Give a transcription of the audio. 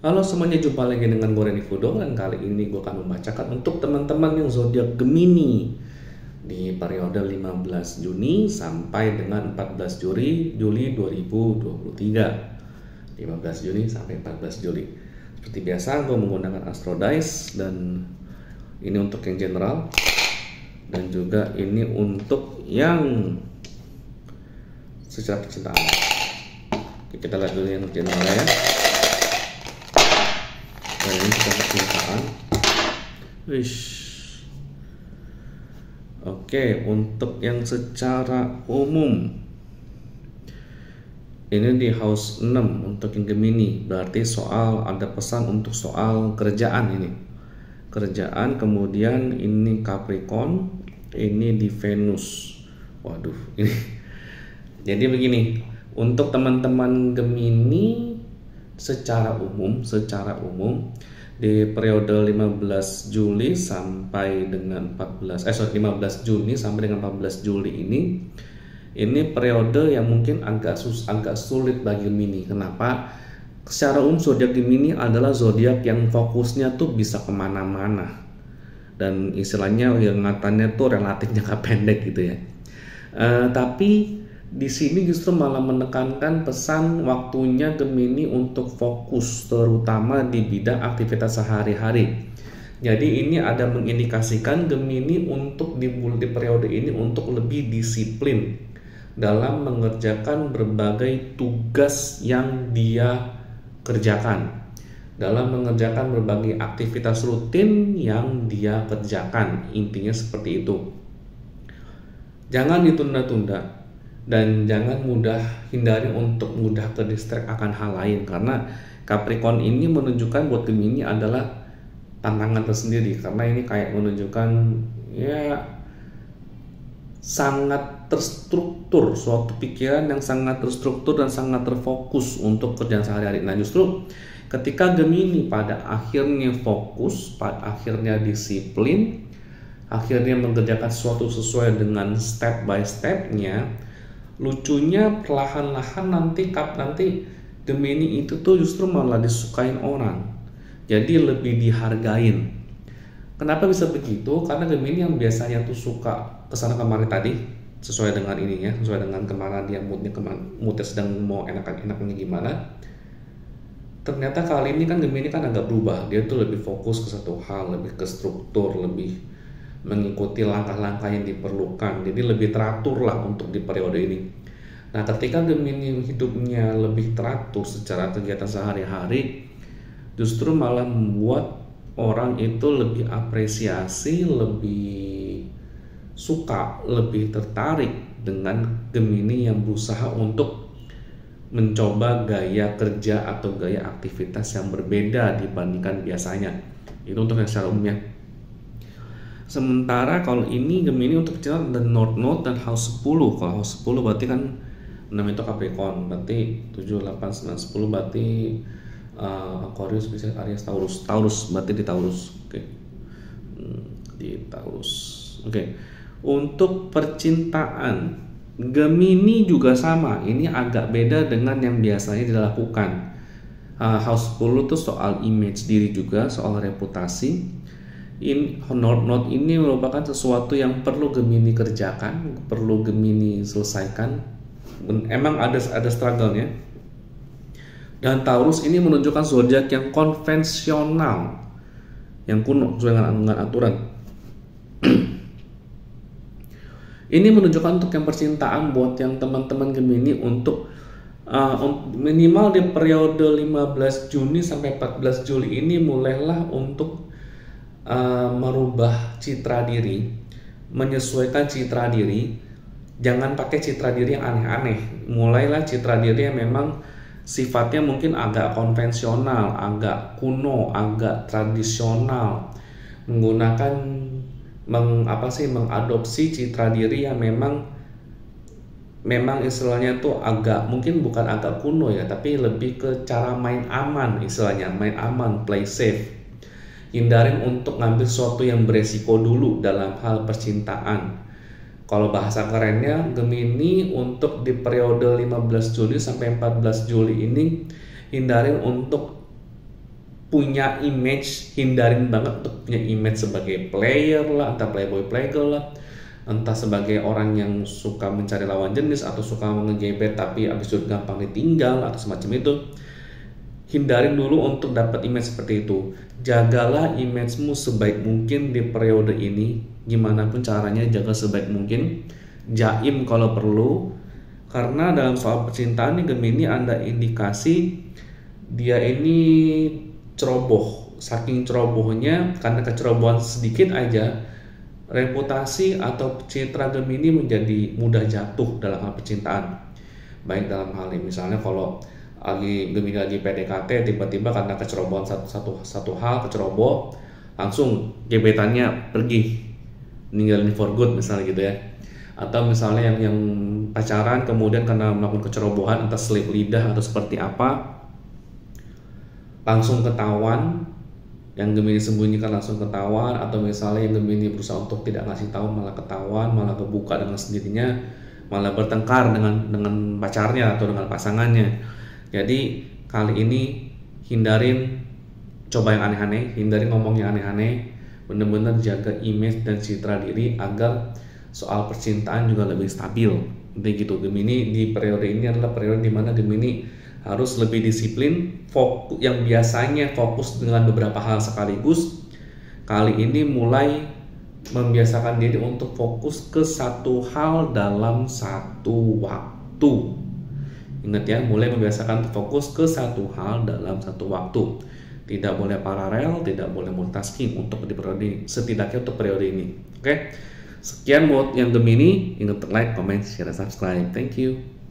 Halo semuanya, jumpa lagi dengan gue Reni Fudo, dan kali ini gue akan membacakan untuk teman-teman yang zodiak Gemini di periode 15 Juni sampai dengan 14 Juli 2023. 15 Juni sampai 14 Juli. Seperti biasa gue menggunakan Astro Dice, dan ini untuk yang general dan juga ini untuk yang secara percintaan. Oke, kita lihat dulu yang general ya. Dan ini kita percintaan. Wish. Oke, untuk yang secara umum ini di house 6 untuk yang Gemini, berarti soal ada pesan untuk soal kerjaan ini. Kerjaan, kemudian ini Capricorn, ini di Venus. Waduh, ini. Jadi begini, untuk teman-teman Gemini secara umum di periode 15 Juli sampai dengan 15 Juni sampai dengan 14 Juli ini periode yang mungkin agak sulit bagi Gemini. Kenapa? Secara umum zodiak Gemini adalah zodiak yang fokusnya tuh bisa kemana-mana, dan istilahnya yang ngatannya tuh relatif jangka pendek gitu ya. Tapi di sini justru malah menekankan pesan waktunya Gemini untuk fokus, terutama di bidang aktivitas sehari-hari. Jadi ini ada mengindikasikan Gemini untuk di periode ini untuk lebih disiplin dalam mengerjakan berbagai tugas yang dia kerjakan, dalam mengerjakan berbagai aktivitas rutin yang dia kerjakan. Intinya seperti itu. Jangan ditunda-tunda, dan jangan hindari untuk mudah terdistract akan hal lain, karena Capricorn ini menunjukkan buat Gemini adalah tantangan tersendiri, karena ini kayak menunjukkan ya sangat terstruktur, suatu pikiran yang sangat terstruktur dan sangat terfokus untuk kerjaan sehari-hari. Nah, justru ketika Gemini pada akhirnya fokus, pada akhirnya disiplin, akhirnya mengerjakan sesuatu sesuai dengan step by stepnya, lucunya perlahan-lahan nanti Gemini itu tuh justru malah disukain orang, jadi lebih dihargain. Kenapa bisa begitu? Karena Gemini yang biasanya tuh suka kesana kemari tadi, sesuai dengan ininya, sesuai dengan kemana dia moodnya sedang mau enak-enaknya gimana. Ternyata kali ini kan Gemini kan agak berubah, dia tuh lebih fokus ke satu hal, lebih ke struktur, lebih mengikuti langkah-langkah yang diperlukan, jadi lebih teratur lah untuk di periode ini. Nah, ketika Gemini hidupnya lebih teratur secara kegiatan sehari-hari, justru malah membuat orang itu lebih apresiasi, lebih suka, lebih tertarik dengan Gemini yang berusaha untuk mencoba gaya kerja atau gaya aktivitas yang berbeda dibandingkan biasanya. Itu untuk yang secara umumnya. Sementara kalau ini Gemini untuk percintaan dan North Node dan House 10. Kalau House 10 berarti kan 6 itu Capricorn, berarti 7, 8, 9, 10 berarti Aquarius, Pisces, Aries, Taurus berarti di Taurus. Oke. Di Taurus. Oke. Untuk percintaan Gemini juga sama, ini agak beda dengan yang biasanya dilakukan. House 10 itu soal image diri juga, soal reputasi. North ini merupakan sesuatu yang perlu Gemini kerjakan, perlu Gemini selesaikan. Emang ada struggle-nya. Dan Taurus ini menunjukkan zodiak yang konvensional, yang kuno, sesuai dengan aturan. Ini menunjukkan untuk yang percintaan buat yang teman-teman Gemini untuk minimal di periode 15 Juni sampai 14 Juli ini mulailah untuk merubah citra diri, menyesuaikan citra diri. Jangan pakai citra diri yang aneh-aneh. Mulailah citra diri yang memang sifatnya mungkin agak konvensional, agak kuno, agak tradisional. Menggunakan mengadopsi citra diri yang memang istilahnya tuh agak, mungkin bukan agak kuno ya, tapi lebih ke cara main aman, istilahnya main aman, play safe. Hindarin untuk ngambil sesuatu yang beresiko dulu dalam hal percintaan. Kalau bahasa kerennya, Gemini untuk di periode 15 Juli sampai 14 Juli ini hindarin untuk punya image, hindarin banget untuk punya image sebagai player lah, entah playboy playgirl lah, entah sebagai orang yang suka mencari lawan jenis atau suka ngegebet tapi abis itu gampang ditinggal atau semacam itu. Hindarin dulu untuk dapat image seperti itu. Jagalah imagemu sebaik mungkin di periode ini. Gimana pun caranya jaga sebaik mungkin. Jaim kalau perlu. Karena dalam soal percintaan nih Gemini ada indikasi dia ini ceroboh. Saking cerobohnya, karena kecerobohan sedikit aja, reputasi atau citra Gemini menjadi mudah jatuh dalam hal percintaan. Baik dalam hal ini misalnya kalau Gemini lagi PDKT, tiba-tiba karena kecerobohan satu hal keceroboh, langsung gebetannya pergi, ninggalin for good misalnya gitu ya. Atau misalnya yang pacaran kemudian karena melakukan kecerobohan, entah selip lidah atau seperti apa, langsung ketahuan. Yang Gemini sembunyikan langsung ketahuan, atau misalnya yang Gemini berusaha untuk tidak ngasih tahu malah ketahuan, malah kebuka dengan sendirinya, malah bertengkar dengan pacarnya atau dengan pasangannya. Jadi kali ini hindarin coba yang aneh-aneh, hindarin ngomong yang aneh-aneh, benar-benar jaga image dan citra diri agar soal percintaan juga lebih stabil. Begitu Gemini di periode ini adalah periode dimana Gemini harus lebih disiplin, fokus yang biasanya fokus dengan beberapa hal sekaligus, kali ini mulai membiasakan diri untuk fokus ke satu hal dalam satu waktu. Ingat ya, mulai membiasakan fokus ke satu hal dalam satu waktu. Tidak boleh paralel, tidak boleh multitasking untuk di periode ini, setidaknya untuk periode ini. Oke. Sekian buat yang Gemini, ingat like, comment, share, dan subscribe. Thank you.